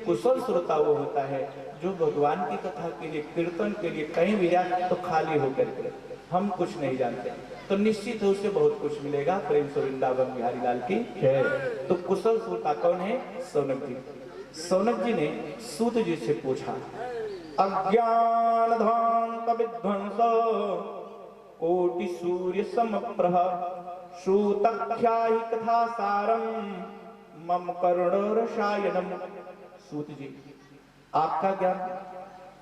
कुशल श्रोता वो होता है जो भगवान की कथा के लिए, कीर्तन के लिए कहीं भी जाए तो खाली होकर के, हम कुछ नहीं जानते, तो निश्चित है उसे बहुत कुछ मिलेगा। प्रेम से वृंदावन बिहारी लाल की जय। तो कुशल श्रोता कौन है? सौनक जी। सौनक जी ने सूत जी से पूछा, अज्ञान ध्वांत विध्वंस कोटि सूर्य समप्रभ श्रुतख्याहि कथा सारम मम करुण रसायनम। सूत जी, आपका ज्ञान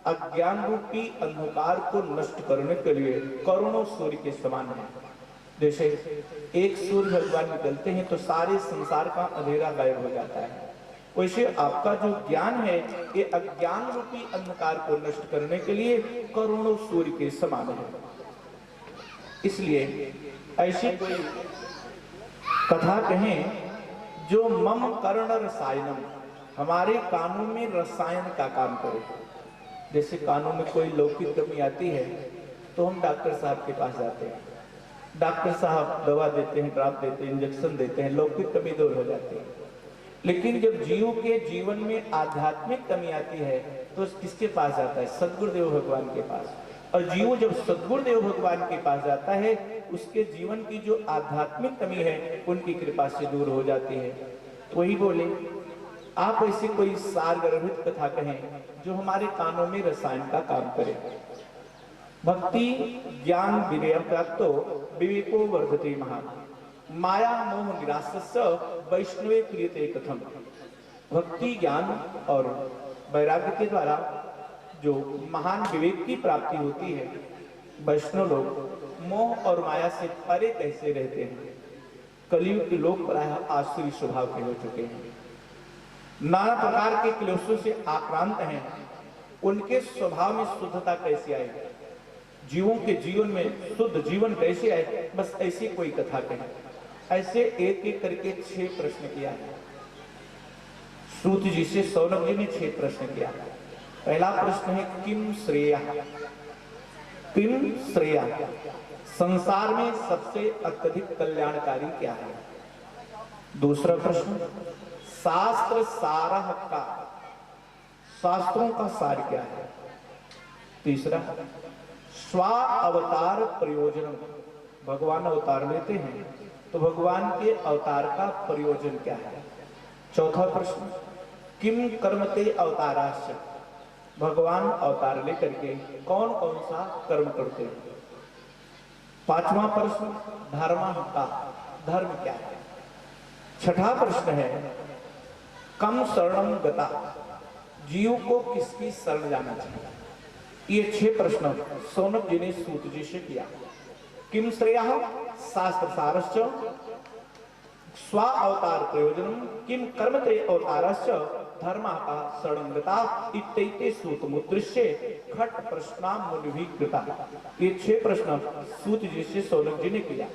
अज्ञान रूपी अंधकार को नष्ट करने के लिए करोड़ों सूर्य के समान है। जैसे एक सूर्य भगवान निकलते हैं तो सारे संसार का अंधेरा गायब हो जाता है, वैसे आपका जो ज्ञान है ये अज्ञान रूपी अंधकार को नष्ट करने के लिए करोड़ों सूर्य के समान है। इसलिए ऐसी कोई कथा कहें जो मम कर्ण रसायनम, हमारे कानों में रसायन का काम करे। जैसे कानों में कोई लौकिक कमी आती है तो हम डॉक्टर साहब के पास जाते हैं, डॉक्टर साहब दवा देते हैं, ड्रॉप देते हैं, इंजेक्शन देते हैं, लौकिक कमी दूर हो जाती है। लेकिन जब जीव के जीवन में आध्यात्मिक कमी आती है तो किसके पास जाता है? सद्गुरुदेव भगवान के पास। और जीव जब सद्गुरुदेव भगवान के पास जाता है उसके जीवन की जो आध्यात्मिक कमी है उनकी कृपा से दूर हो जाती है। तो वही बोले, आप ऐसी कोई सार गर्भित कथा कहें जो हमारे कानों में रसायन का काम करे। भक्ति ज्ञान विनय प्राप्तो विवेको वर्धते महान, माया मोह निरासस्य वैष्णवे क्रियते कथम। भक्ति ज्ञान और वैराग्य के द्वारा जो महान विवेक की प्राप्ति होती है, वैष्णव लोग मोह और माया से परे कैसे रहते हैं। कलयुग के लोग प्राय आसुरी स्वभाव के हो चुके हैं, नाना प्रकार के क्लेशों से आक्रांत हैं। उनके स्वभाव में शुद्धता कैसे आए, जीवों के जीवन में शुद्ध जीवन कैसे आए, बस ऐसी कोई कथा कहें। ऐसे एक एक करके 6 प्रश्न किया है सूत जी से। सौनक जी ने 6 प्रश्न किया। पहला प्रश्न है किम श्रेया, किम श्रेया, संसार में सबसे अत्यधिक कल्याणकारी क्या है। दूसरा प्रश्न शास्त्र सारह का, शास्त्रों का सार क्या है। तीसरा स्व अवतार प्रयोजन, भगवान अवतार लेते हैं तो भगवान के अवतार का प्रयोजन क्या है। चौथा प्रश्न किम कर्मते अवताराश्च, भगवान अवतार लेकर के कौन कौन सा कर्म करते हैं। पांचवा प्रश्न धर्म का, धर्म क्या है। छठा प्रश्न है कम शरणम गता, जीव को किसकी शरण जाना चाहिए। ये 6 प्रश्न सौनक जी ने सूत जी से किया। किम श्रेया शास्त्र सारश्च स्व अवतार प्रयोजनम किम कर्मते अवतारश्च धर्म का शरणगता इत्येते सूत मुद्रिश्य खट प्रश्ना मुनिभिकृता। ये 6 प्रश्न सूत जी से सौनक जी ने किया।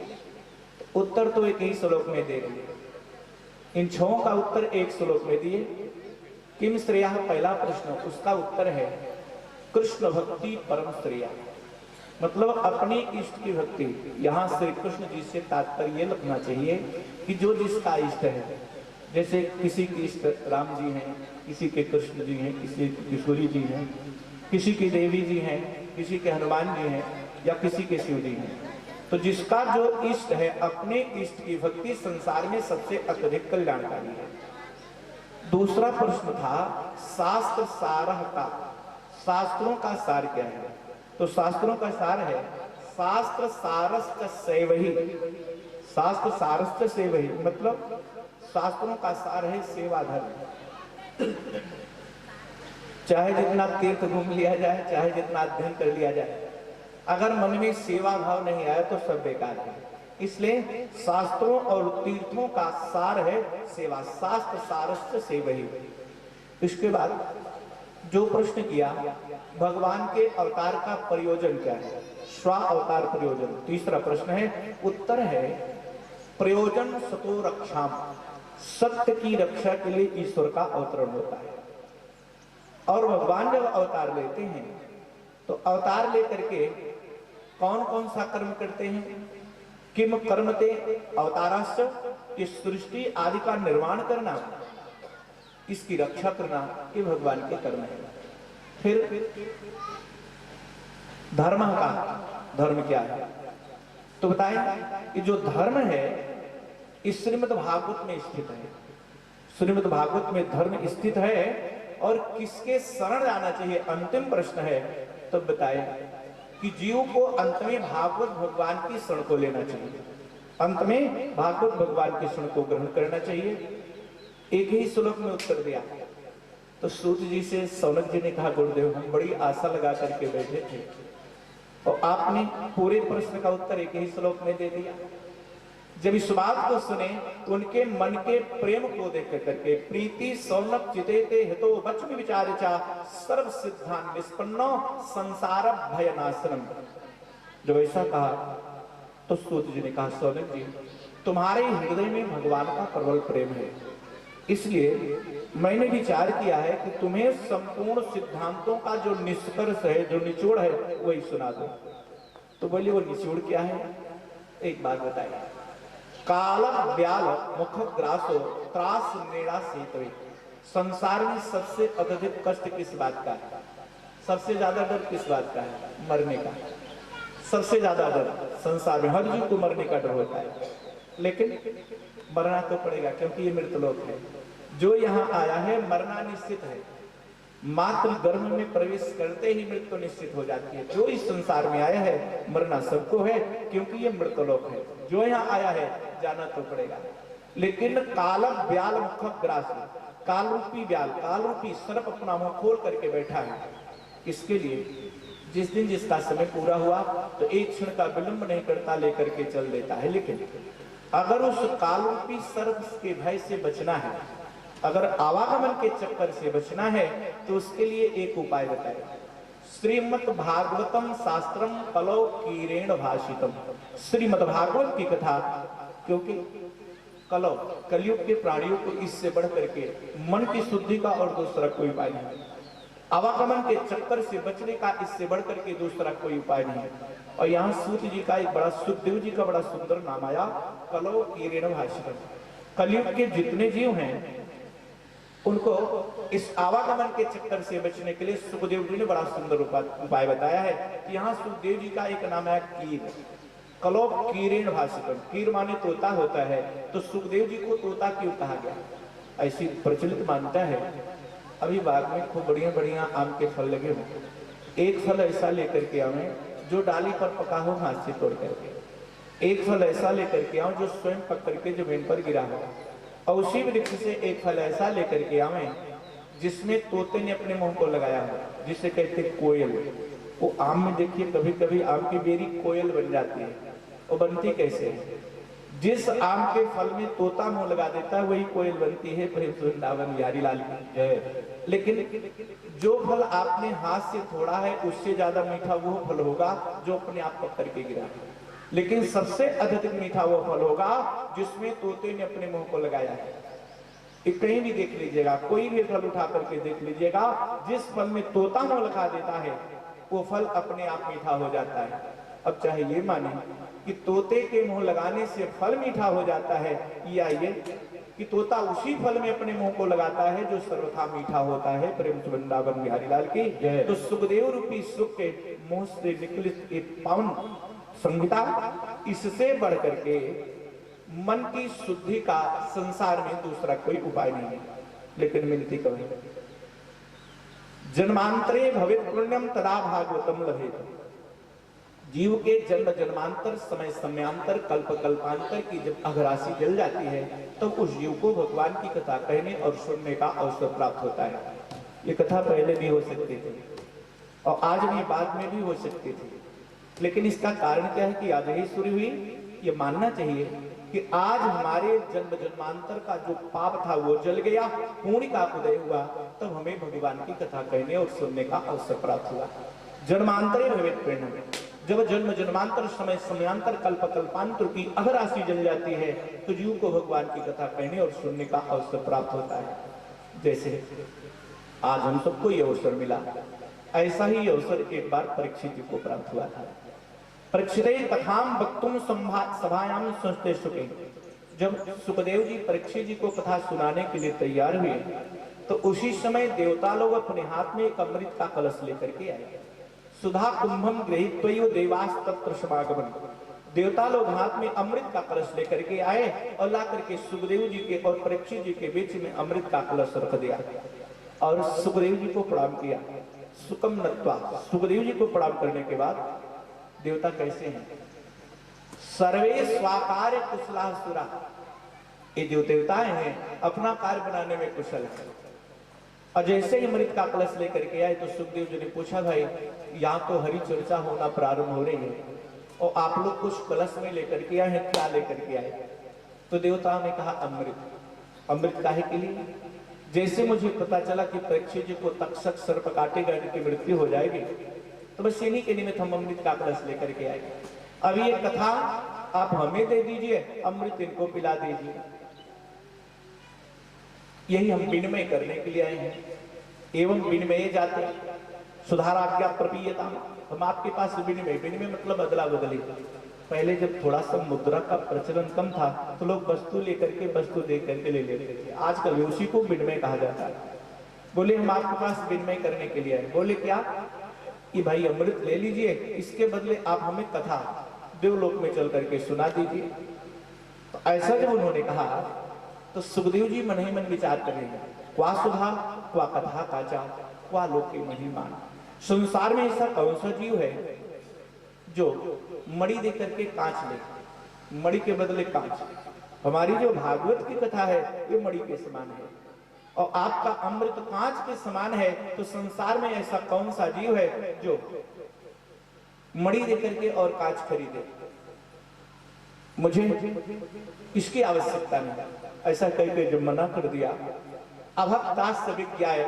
उत्तर तो एक ही श्लोक में दे रहे हैं, इन 6 का उत्तर एक श्लोक में दिए। किम श्रेया पहला प्रश्न, उसका उत्तर है कृष्ण भक्ति परम श्रेया, मतलब अपने इष्ट की भक्ति। यहाँ श्री कृष्ण जी से तात्पर्य रखना चाहिए कि जो जिसका इष्ट है। जैसे किसी के इष्ट राम जी हैं, किसी के कृष्ण जी हैं, किसी के किशोरी जी हैं, किसी की देवी जी हैं, किसी के हनुमान जी हैं या किसी के शिव जी हैं। तो जिसका जो इष्ट है, अपने इष्ट की भक्ति संसार में सबसे अत्यधिक कल्याणकारी है। दूसरा प्रश्न था शास्त्र सारह का, शास्त्रों का सार क्या है। तो शास्त्रों का सार है शास्त्र सारस्थ सेवही, शास्त्र सारस्थ सेवही मतलब शास्त्रों का सार है सेवा धर्म। चाहे जितना तीर्थ घूम लिया जाए, चाहे जितना अध्ययन कर लिया जाए, अगर मन में सेवा भाव नहीं आया तो सब बेकार है। इसलिए शास्त्रों और तीर्थों का सार है सेवा, शास्त्र सारस्थ सेवही। इसके बाद जो प्रश्न किया भगवान के अवतार का प्रयोजन क्या है, स्व अवतार प्रयोजन। तीसरा प्रश्न है, उत्तर है प्रयोजन सतो रक्षाम, सत्य की रक्षा के लिए ईश्वर का अवतरण होता है। और भगवान जब अवतार लेते हैं तो अवतार लेकर के कौन कौन सा कर्म करते हैं। किम कर्मते अवताराश्च, इस सृष्टि आदि का निर्माण करना, इसकी रक्षा करना ये भगवान के कर्म है। फिर धर्म का धर्म क्या है? तो बताएं कि जो धर्म है इस श्रीमद् भागवत में स्थित है। श्रीमद् भागवत में धर्म स्थित है और किसके शरण जाना चाहिए, अंतिम प्रश्न है। तब बताएं कि जीव को अंत में भागवत भगवान की शरण को लेना चाहिए, अंत में भागवत भगवान की शरण को ग्रहण करना चाहिए। एक ही श्लोक में उत्तर दिया। तो सूत जी से सौनक जी ने कहा, गुरुदेव हम बड़ी आशा लगा करके बैठे थे और आपने पूरे प्रश्न का उत्तर एक ही श्लोक में दे दिया। जब इस बात को सुने तो उनके मन के प्रेम को देख करके प्रीति सौनक चितेते हितो वचन विचारिचा सर्व सिद्धांत निष्पन्नो संसार भयनाशनम। जब ऐसा कहा तो सूत जी ने कहा, सौनक जी तुम्हारे हृदय में भगवान का प्रबल प्रेम है, इसलिए मैंने विचार किया है कि तुम्हें संपूर्ण सिद्धांतों का जो निष्कर्ष है, जो निचोड़ है, वही सुना दो। तो बोलिए वो निचोड़ क्या है? एक बात बताइए। काल ब्याल मुख ग्रासो त्रास नेड़ा सेतवे। संसार में सबसे अत्यधिक कष्ट किस बात का है? सबसे ज्यादा डर किस बात का है? मरने का। सबसे ज्यादा डर संसार में हर जीव को मरने का डर होता है, लेकिन मरना तो पड़ेगा क्योंकि ये मृतलोक है। जो यहाँ आया है मरना निश्चित है, मात्र गर्भ में प्रवेश करते ही मृत्यु निश्चित हो जाती है। जो इस संसार में आया है मरना सबको है क्योंकि ये मृतलोक है। जो यहाँ आया है जाना तो पड़ेगा, लेकिन काल ब्याल मुख ग्रास, काल रूपी ब्याल, काल रूपी सर्प अपना मुंह खोल करके बैठा है। इसके लिए जिस दिन जिसका समय पूरा हुआ तो एक क्षण का विलंब नहीं करता, लेकर के चल देता है। लेकिन अगर उस काल रूपी सर्प के भय से बचना है, अगर आवागमन के चक्कर से बचना है, तो उसके लिए एक उपाय बताए। श्रीमद् भागवतम शास्त्रम कलौ कीरेण भाषितम। श्रीमद् भागवत की कथा, क्योंकि कलौ कलयुग के प्राणियों को इससे बढ़ करके मन की शुद्धि का और दूसरा कोई उपाय नहीं। आवागमन के चक्कर से बचने का इससे बढ़ करके दूसरा कोई उपाय नहीं। और यहाँ सूत जी का एक बड़ा, सुखदेव जी का बड़ा सुंदर नाम आया, कलौ कीरेण भाषितम। कलयुग के जितने जीव हैं उनको इस आवागमन के चक्कर से बचने के लिए सुखदेव जी ने बड़ा सुंदर उपाय बताया है। यहाँ सुखदेव जी का एक नाम है कीर, कलौ कीरेण भाषितम। कीर माने तोता होता है, तो सुखदेव जी को तोता क्यों कहा गया? ऐसी प्रचलित मान्यता है। अभी बाग में खूब बढ़िया बढ़िया आम के फल लगे हो, एक फल ऐसा लेकर के आवे जो डाली पर पका हो हाथ से तोड़ करके, एक फल ऐसा लेकर के आओ जो स्वयं पक करके जमीन पर गिरा हो, और उसी वृक्ष से एक फल ऐसा लेकर के आवे जिसमें तोते ने अपने मुंह को लगाया हो, जिसे कहते कोयल। वो आम में देखिए कभी कभी आम की बेरी कोयल बन जाती है। वो बनती कैसे है? जिस आम के फल में तोता मुंह लगा देता है वही कोयल बनती है। प्रेम वृंदावन बिहारी लाल की जय। लेकिन जो फल आपने हाथ से तोड़ा है उससे ज्यादा मीठा वो फल होगा जो अपने आप पक करके गिरा है, लेकिन सबसे अधिक मीठा वो फल होगा जिसमें तोते ने अपने मुंह को लगाया है। कहीं भी देख लीजिएगा, कोई भी फल उठा करके देख लीजिएगा, जिस फल में तोता मुंह लगा देता है वो फल अपने आप मीठा हो जाता है। अब चाहे ये माने कि तोते के मुंह लगाने से फल मीठा हो जाता है, या ये कि तोता उसी फल में अपने मुंह को लगाता है जो सर्वथा मीठा होता है। प्रेम वृंदावन बिहारी लाल की। तो सुखदेव रूपी सुख के मुंह से निकली एक पावन संहिता, इससे बढ़ करके मन की शुद्धि का संसार में दूसरा कोई उपाय नहीं है। लेकिन मिलती कभी जन्मांतरे भवित पुण्यम तदा भागवतम लभेत। जीव के जन्म जन्मांतर, समय समयांतर, कल्प कल्पांतर की जब अघरासी जल जाती है तो उस जीव को भगवान की कथा कहने और सुनने का अवसर प्राप्त होता है। ये कथा पहले भी हो सकती थी और आज भी बाद में भी हो सकती थी, लेकिन इसका कारण क्या है कि आज ही शुरू हुई। ये मानना चाहिए कि आज हमारे जन्म जन्मांतर का जो पाप था वो जल गया, पुण्य का उदय हुआ, तब हमें भगवान की कथा कहने और सुनने का अवसर प्राप्त हुआ। जन्मांतरे भवेत् प्रेरणा, जब जन्म जन्मांतर, समय समयांतर, कल्प कल्पांतर की अघरासी जल जाती है तो जीव को भगवान की कथा कहने और सुनने का अवसर प्राप्त होता है। जैसे आज हम सबको ये अवसर मिला, ऐसा ही अवसर एक बार परीक्षित जी को प्राप्त हुआ था। परीक्षित कथाम वक्तुम सभायाम संस्थे सुखे। जब सुखदेव जी परीक्षित जी को कथा सुनाने के लिए तैयार हुए तो उसी समय देवता लोग अपने हाथ में एक अमृत का कलश लेकर के आए। सुधा कुंभम गृहीत्वैव देवास तत्र समागमन। देवता लोग हाथ में अमृत का कलश लेकर के आए और ला करके सुखदेव जी के और परीक्षित जी के बीच में अमृत का कलश रख दिया और सुखदेव जी को प्रणाम किया। सुकम नत्वा, सुखदेव जी को प्रणाम करने के बाद देवता कैसे हैं? सर्वे स्वाकार्य कुशला सुरा। ये जो देवताएं हैं अपना कार्य बनाने में कुशल है। और जैसे ही अमृत का कलश लेकर के आए तो सुखदेव जी ने पूछा, भाई यहाँ तो हरि चर्चा होना प्रारंभ हो रही है और आप लोग कुछ कलश में लेकर के आए हैं, क्या लेकर के आए? तो देवताओं ने कहा अमृत। अमृत काहे के लिए? जैसे मुझे पता चला कि परीक्षित जी को तक्षक सर्प काटेगा, इनकी मृत्यु हो जाएगी, तो बस इन्हीं के निमित्त हम अमृत का कलश लेकर के आए। अब ये कथा आप हमें दे दीजिए, अमृत इनको पिला दीजिए। यही हम विनिमय करने के लिए आए हैं। एवं विनिमय जाते सुधाराज्ञा प्रपीयता। हम आपके पास विनिमय मतलब अदला बदली। पहले जब थोड़ा सा मुद्रा का प्रचलन कम था तो लोग वस्तु लेकर के वस्तु दे करके ले लेते थे। आजकल उसी को विनिमय कहा जाता है। बोले हम आपके पास विनिमय करने के लिए आए। बोले क्या? कि भाई अमृत ले लीजिए, इसके बदले आप हमें कथा देवलोक में चल करके सुना दीजिए। तो ऐसा जब उन्होंने कहा तो सुखदेव जी मन ही मन विचार कर रहे हैं, क्वा सुधा क्वा कथा काचा क्वा लोक की महिमान। संसार में ऐसा कौन सा जीव है जो मणि दे करके कांच ले, मणि के बदले कांच। हमारी जो भागवत की कथा है ये मणि के समान है और आपका अमृत कांच के समान है। तो संसार में ऐसा कौन सा जीव है जो मणि दे करके और कांच खरीदे? मुझे इसकी आवश्यकता नहीं। ऐसा कह के जब मना कर दिया, अभक्तास्य विज्ञाय